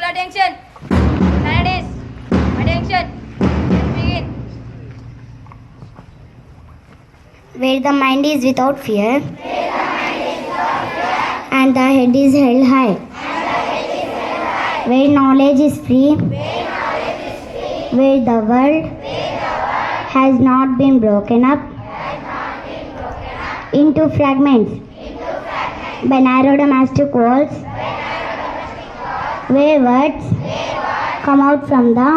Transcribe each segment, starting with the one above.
attention. Scientists, attention. Let's begin. Where the mind is without fear, and the head is held high, where knowledge is free, where the world has not been broken up into fragments by narrow domestic walls, where words come out from the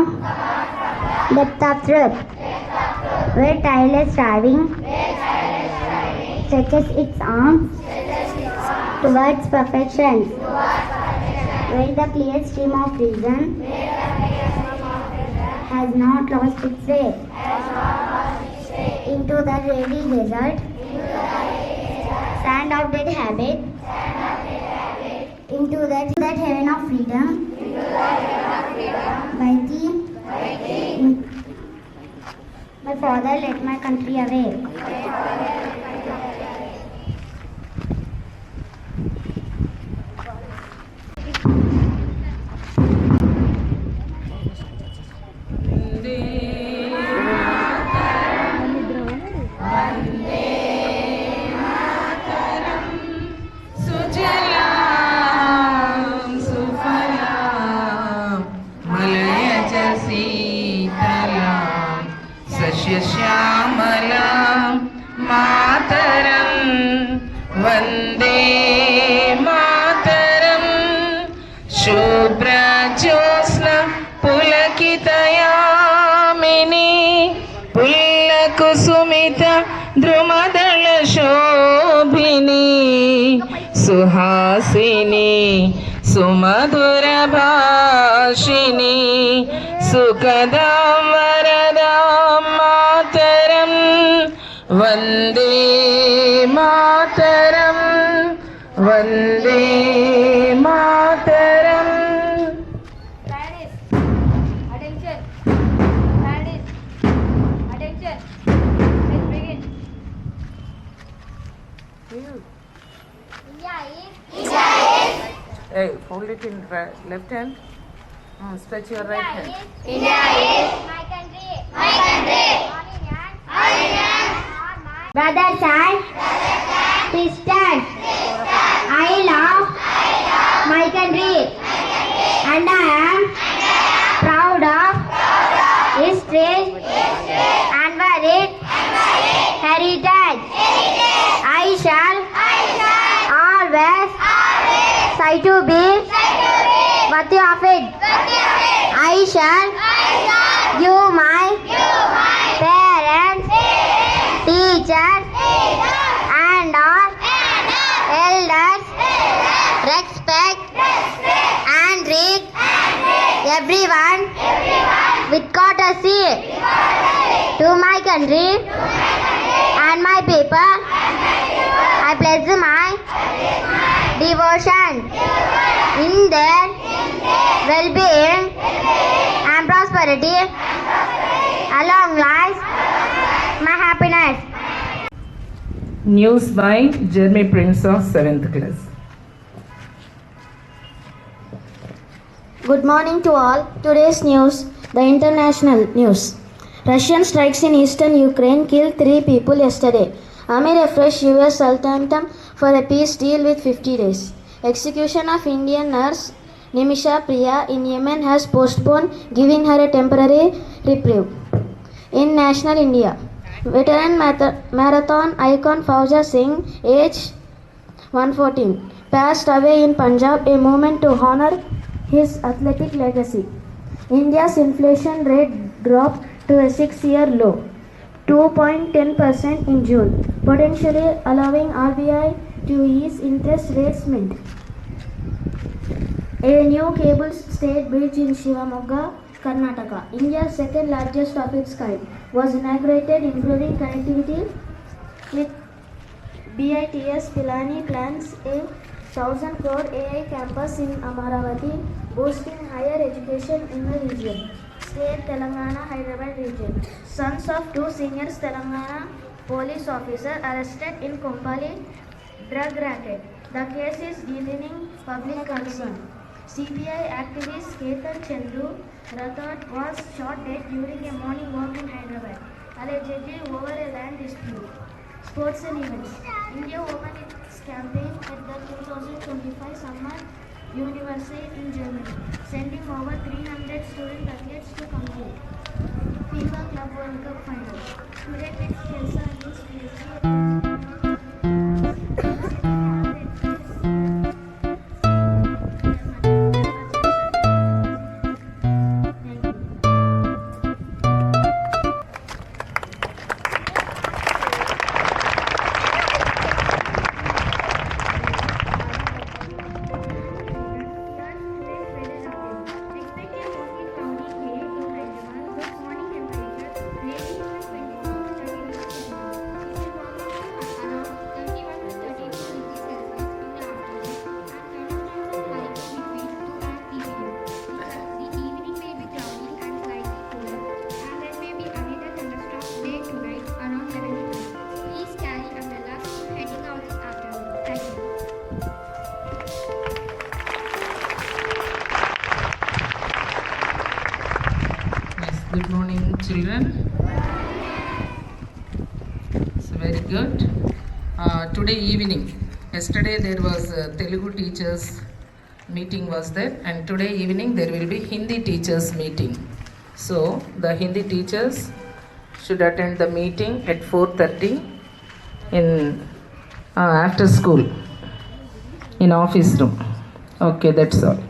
depth of truth, where tireless striving stretches its arms towards perfection, where the clear stream of reason has not lost its way into the dreary desert, sand of dead habit, into that heaven of freedom, by thee, my father, let my country away. श्यामलां मातरं वन्दे मातरं शुभ्रज्योत्स्ना पुलकितयामिनी पुल्लकुसुमित द्रुमदलशोभिनी सुहासिनी सुमधुरभाषिणी सुखदां वरदां मातरं वन्दे मातरं वन्दे मातरं. Scientists, attention. Scientists, attention. Let's begin. Hey, hold it in left hand. Stretch your right hand. India is my country. My country. All Indians. Brothers and sisters, I love my country, and I am proud of its rich and varied heritage. I shall always try to be worthy of it. I shall give my parents, teachers, and all elders respect and treat everyone with courtesy to my country and my people. I pledge my devotion in their well-being and prosperity. Along lies my happiness. News by Jeremy Prince of 7th class. Good morning to all. Today's news, the international news. Russian strikes in eastern Ukraine killed 3 people yesterday, amid a fresh US ultimatum for a peace deal with 50 days. Execution of Indian nurse Nimisha Priya in Yemen has postponed, giving her a temporary reprieve. In national India, veteran marathon icon Fauja Singh, aged 114, passed away in Punjab, a movement to honor his athletic legacy. India's inflation rate dropped to a 6-year low, 2.10% in June, potentially allowing RBI to ease interest rates mint. A new cable-stayed bridge in Shivamogga, Karnataka, India's second largest of its kind, was inaugurated, improving connectivity with BITS. Pilani plans a 1,000 crore AI campus in Amaravati, boosting higher education in the region. State Telangana Hyderabad region. Sons of 2 senior Telangana police officers arrested in Kompally drug racket. The case is gaining public concern. CBI activist Ketan Chandru Rathod was shot dead during a morning walk in Hyderabad, allegedly over a land dispute. Sports and events. India opened its campaign at the 2025 Summer University in Germany, sending over 300 student athletes to compete. FIFA Club World Cup final. Today it's Chelsea against PSG. Good morning, children. So very good. Today evening, yesterday there was a Telugu teachers meeting was there, and today evening there will be Hindi teachers meeting. So the Hindi teachers should attend the meeting at 4:30 in after school in office room. Okay, that's all.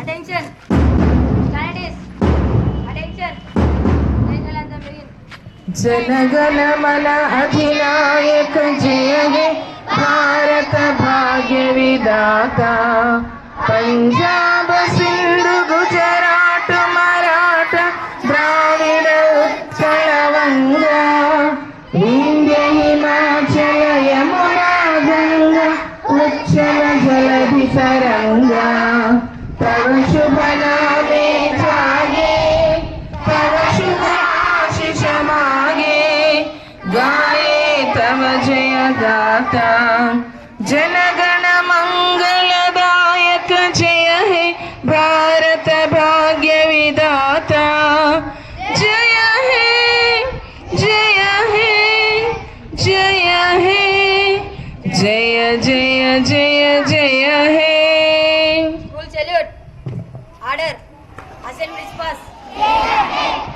Attention. Candidates. Attention. Lengalantam begin. जनगण मन अधिनायक जय हे भारत भाग्य विधाता पंजाब सिंध गुजरात मराठा द्राविड उत्कल वंगा विंध्य हिमाचल यमुना गंगा उच्चल जलधि तरंगा तव शुभ नामे जागे तव शुभ आशीष मागे गाये तव जय गाथा जनगण मंगलदायक जय हे भारत भाग्य विधाता जय हे जय हे जय हे जय जय जय जय हे Full salute. Order. Assembly disperse.